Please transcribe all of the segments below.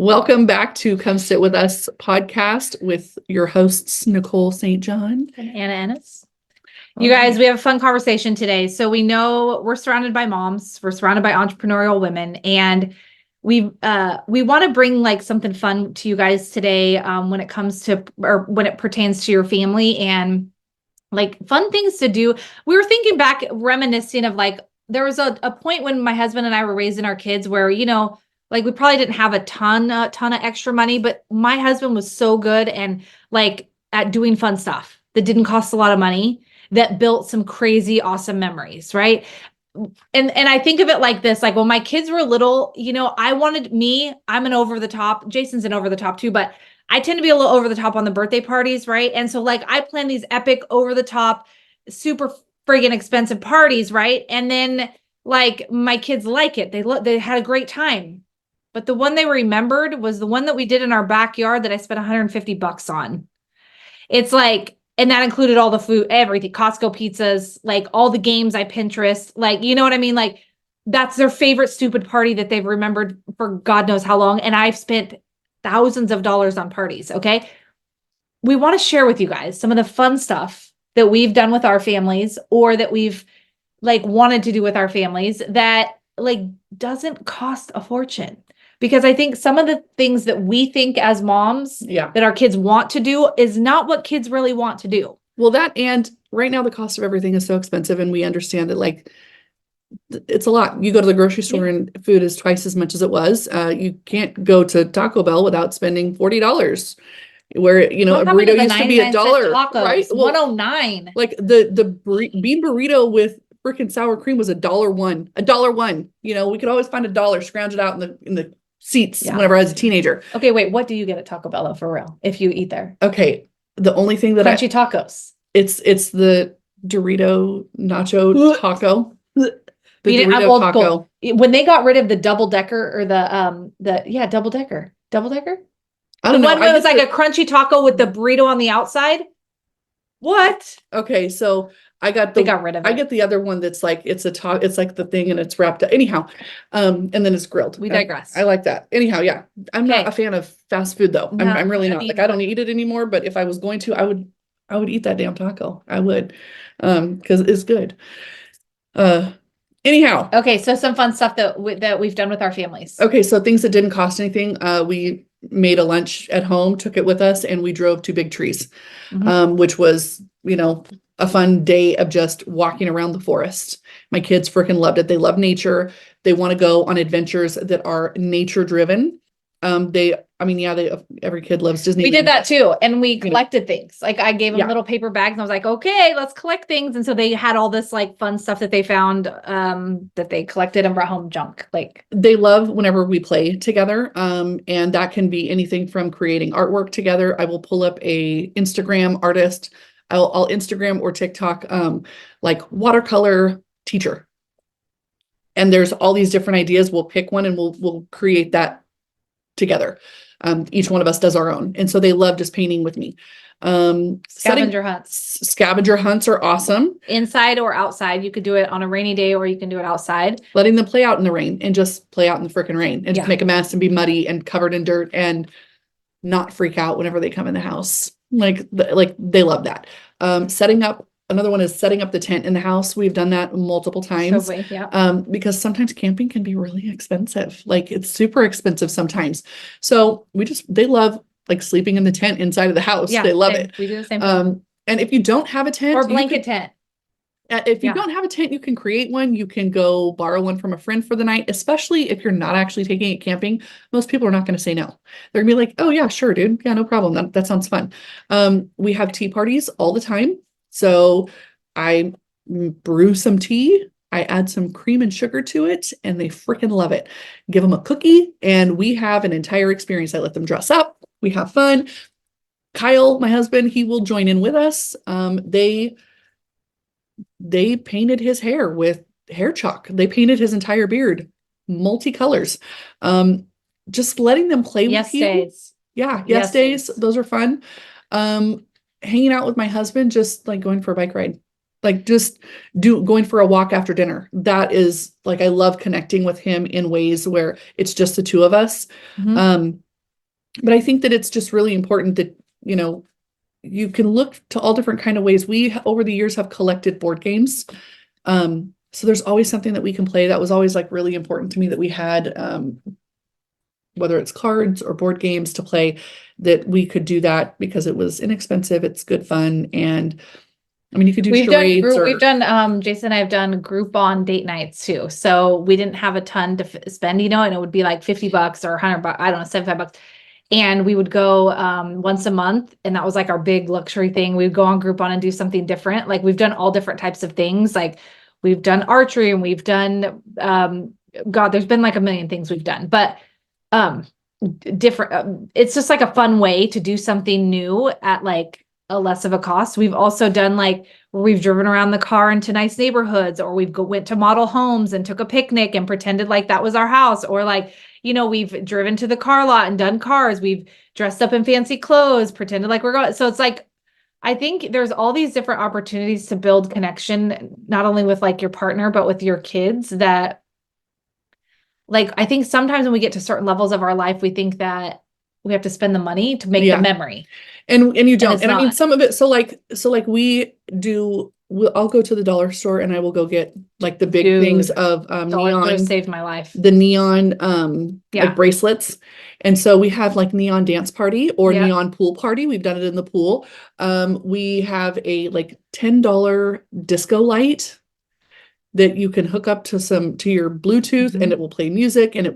Welcome back to Come Sit With Us podcast with your hosts, Nicole St. And Anna Ennis. You guys, we have a fun conversation today. So we know we're surrounded by moms, we're surrounded by entrepreneurial women, and we want to bring like something fun to you guys today when it comes to, or when it pertains to your family and like fun things to do. We were thinking back, reminiscing of like, there was a point when my husband and I were raising our kids where, you know, like we probably didn't have a ton of extra money, but my husband was so good and like at doing fun stuff that didn't cost a lot of money, that built some crazy, awesome memories. Right. And I think of it like this, like when my kids were little, you know, I'm an over the top, Jason's an over the top too, but I tend to be a little over the top on the birthday parties. Right. And so like I plan these epic over the top, super friggin' expensive parties. Right. And then like my kids like it. They had a great time. But the one they remembered was the one that we did in our backyard that I spent $150 on. It's like, and that included all the food, everything, Costco pizzas, like all the games I Pinterest, like, you know what I mean? Like that's their favorite stupid party that they've remembered for God knows how long. And I've spent thousands of dollars on parties. Okay. We want to share with you guys some of the fun stuff that we've done with our families, or that we've like wanted to do with our families that like doesn't cost a fortune. Because I think some of the things that we think as moms that our kids want to do is not what kids really want to do. Well, that, and right now the cost of everything is so expensive, and we understand that like it's a lot. You go to the grocery store and food is twice as much as it was. You can't go to Taco Bell without spending $40. Where, you know, a burrito used to be $1, right? Well, $109. Like the bean burrito with freaking sour cream was $1. You know, we could always find $1, scrounge it out in the seats whenever I was a teenager. Okay, wait, what do you get at Taco Bell for real if you eat there? Okay, the only thing that crunchy tacos. It's the Dorito nacho taco. The Dorito taco. When they got rid of the double decker or double decker. I don't know. One that was like a crunchy taco with the burrito on the outside. What? Okay, so they got rid of it. I get the other one that's like it's like the thing and it's wrapped up. Anyhow, and then it's grilled. We digress. I like that. Anyhow, yeah. I'm not a fan of fast food though. No, I'm really not. Like I don't eat it anymore, but if I was going to, I would eat that damn taco. I would. Because it's good. Anyhow. Okay, so some fun stuff that we've done with our families. Okay, so things that didn't cost anything. We made a lunch at home, took it with us, and we drove to Big Trees, which was, you know, a fun day of just walking around the forest. My kids freaking loved it. They love nature. They want to go on adventures that are nature driven. Every kid loves Disney. We did that too. And we collected things. Like I gave them little paper bags and I was like, okay, let's collect things. And so they had all this like fun stuff that they found, that they collected and brought home junk. Like they love whenever we play together. And that can be anything from creating artwork together. I will pull up a Instagram artist. I'll Instagram or TikTok, like watercolor teacher. And there's all these different ideas. We'll pick one and we'll create that together. Each one of us does our own. And so they love just painting with me. Scavenger hunts are awesome. Inside or outside. You could do it on a rainy day or you can do it outside. Letting them play out in the rain and just play out in the freaking rain and just make a mess and be muddy and covered in dirt and not freak out whenever they come in the house. Like they love that. Another one is setting up the tent in the house. We've done that multiple times. Because sometimes camping can be really expensive. Like it's super expensive sometimes. So they love like sleeping in the tent inside of the house. They love it. We do the same thing. And if you don't have a tent or blanket tent. If you don't have a tent, you can create one. You can go borrow one from a friend for the night, especially if you're not actually taking it camping. Most people are not going to say no. They're gonna be like, oh yeah, sure, dude. Yeah, no problem. That sounds fun. We have tea parties all the time. So I brew some tea. I add some cream and sugar to it and they freaking love it. Give them a cookie and we have an entire experience. I let them dress up. We have fun. Kyle, my husband, he will join in with us. They painted his hair with hair chalk. They painted his entire beard multicolors. Just letting them play with you. Days. Yeah. Yes days. Those are fun. Hanging out with my husband, just like going for a bike ride, like just going for a walk after dinner. That is like, I love connecting with him in ways where it's just the two of us. But I think that it's just really important that, you can look to all different kind of ways. We, over the years, have collected board games. So there's always something that we can play. That was always like really important to me that we had, whether it's cards or board games to play, that we could do that because it was inexpensive. It's good fun. And I mean, you could do charades. We've done, Jason and I have done Groupon date nights too. So we didn't have a ton to spend, and it would be like $50 or $100, I don't know, $75. And we would go once a month, and that was like our big luxury thing. We'd go on Groupon and do something different. Like we've done all different types of things. Like we've done archery, and we've done God, there's been like a million things we've done, but different. It's just like a fun way to do something new at like a less of a cost. We've also done like where we've driven around the car into nice neighborhoods, or went to model homes and took a picnic and pretended like that was our house, or like, we've driven to the car lot and done cars. We've dressed up in fancy clothes, pretended like we're going. So it's like, I think there's all these different opportunities to build connection, not only with like your partner, but with your kids, that like, I think sometimes when we get to certain levels of our life, we think that we have to spend the money to make the memory. And you don't. And I mean, some of it, so like I'll go to the dollar store and I will go get like the big things of neon. Saved my life. The neon like bracelets. And so we have like neon dance party or neon pool party. We've done it in the pool. We have a like $10 disco light that you can hook up to your Bluetooth, and it will play music, and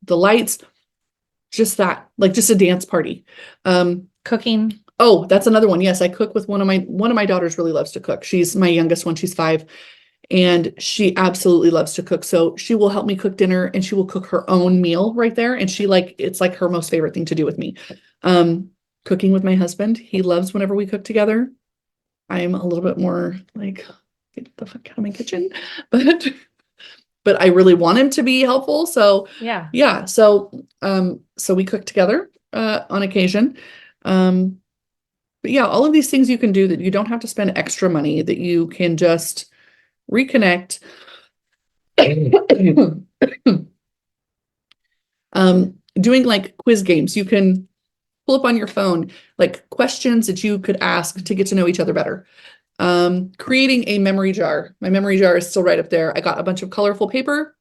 the lights, just that, like just a dance party. Cooking. Oh, that's another one. Yes, I cook with one of my daughters really loves to cook. She's my youngest one. She's 5, and she absolutely loves to cook. So she will help me cook dinner, and she will cook her own meal right there. And it's like her most favorite thing to do with me. Cooking with my husband. He loves whenever we cook together. I'm a little bit more like, get the fuck out of my kitchen, but I really want him to be helpful. So yeah. So we cook together, on occasion. But yeah, all of these things you can do that you don't have to spend extra money, that you can just reconnect. Doing like quiz games, you can pull up on your phone, like questions that you could ask to get to know each other better. Creating a memory jar. My memory jar is still right up there. I got a bunch of colorful paper.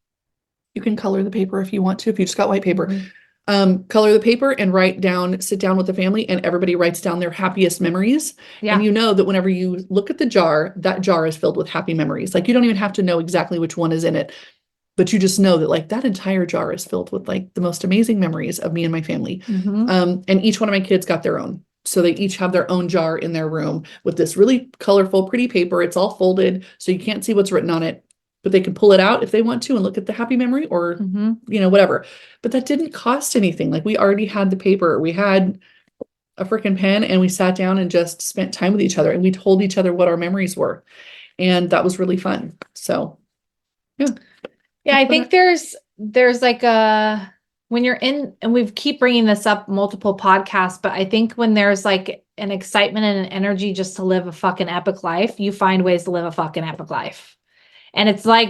You can color the paper if you want to, if you just got white paper. Color the paper and sit down with the family, and everybody writes down their happiest memories. Yeah. And you know that whenever you look at the jar, that jar is filled with happy memories. Like you don't even have to know exactly which one is in it, but you just know that like that entire jar is filled with like the most amazing memories of me and my family. And each one of my kids got their own. So they each have their own jar in their room with this really colorful, pretty paper. It's all folded, so you can't see what's written on it, but they can pull it out if they want to and look at the happy memory or, whatever. But that didn't cost anything. Like we already had the paper. We had a freaking pen, and we sat down and just spent time with each other, and we told each other what our memories were. And that was really fun. So, yeah. Yeah, I think there's like when you're in, and we keep bringing this up multiple podcasts, but I think when there's like an excitement and an energy just to live a fucking epic life, you find ways to live a fucking epic life. And it's like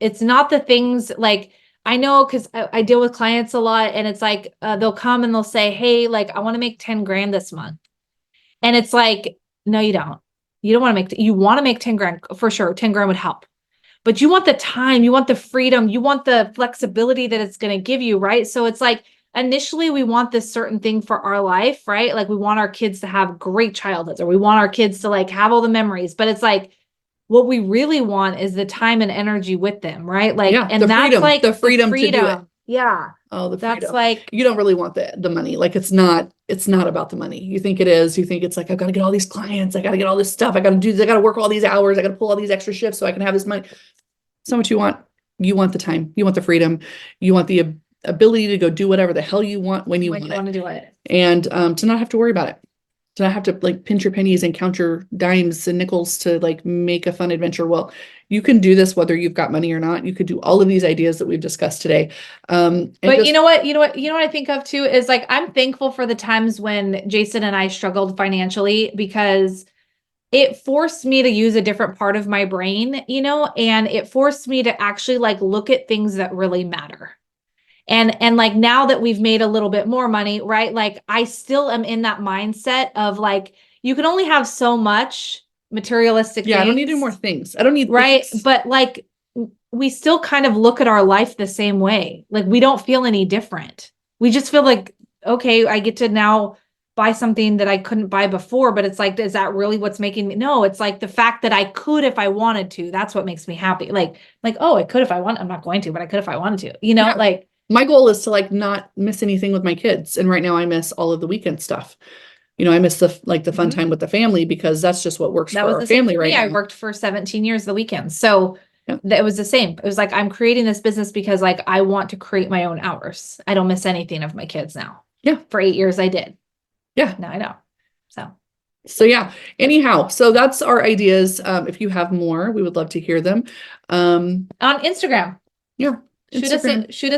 it's not the things like, I know, because I deal with clients a lot, and it's like, they'll come and they'll say, hey, like, I want to make 10 grand this month. And it's like, no, you don't. You don't want to you want to make 10 grand for sure. 10 grand would help. But you want the time, you want the freedom, you want the flexibility that it's going to give you, right? So it's like, initially we want this certain thing for our life, right? Like we want our kids to have great childhoods, or we want our kids to like have all the memories, but it's like, what we really want is the time and energy with them, right? Like, and that's freedom, like the freedom to do it. Yeah. Oh, the freedom. That's like, you don't really want the money. Like it's not about the money. You think it is. You think it's like, I've got to get all these clients. I got to get all this stuff. I got to do this. I got to work all these hours. I got to pull all these extra shifts so I can have this money. It's not what you want. You want the time. You want the freedom. You want the ability to go do whatever the hell you want when you want to do it. And to not have to worry about it. To not have to like pinch your pennies and count your dimes and nickels to like make a fun adventure. Well, you can do this whether you've got money or not. You could do all of these ideas that we've discussed today. But you know what I think of too is like, I'm thankful for the times when Jason and I struggled financially, because it forced me to use a different part of my brain, and it forced me to actually like look at things that really matter. And like now that we've made a little bit more money, right? Like I still am in that mindset of like, you can only have so much materialistic Yeah, things. I don't need any more things. I don't need right. things. But like we still kind of look at our life the same way. Like we don't feel any different. We just feel like, okay, I get to now buy something that I couldn't buy before, but it's like, is that really what's making me? No, it's like the fact that I could if I wanted to. That's what makes me happy. Like, oh, I could if I want. I'm not going to, but I could if I wanted to. Yeah. Like my goal is to like not miss anything with my kids. And right now I miss all of the weekend stuff. I miss the fun time with the family because that's just what works that for was our the same family for right me. I now. worked for 17 years the weekends. So Yeah. it was the same. It was like, I'm creating this business because like, I want to create my own hours. I don't miss anything of my kids now. Yeah. For 8 years I did. Yeah. Now I know. So yeah, anyhow, so that's our ideas. If you have more, we would love to hear them. On Instagram. Yeah. Instagram. Shoot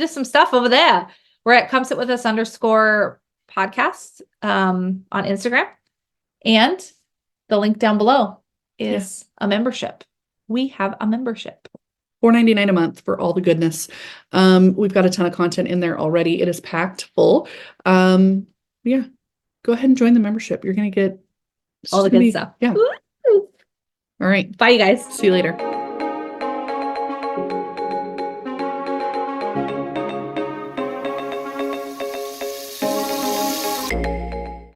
us some stuff over there. We're at come sit with us _podcast on Instagram. And the link down below is a membership. We have a membership. $4.99 a month for all the goodness. We've got a ton of content in there already. It is packed full. Yeah. Go ahead and join the membership. You're going to get all the good stuff. Yeah. All right. Bye, you guys. See you later.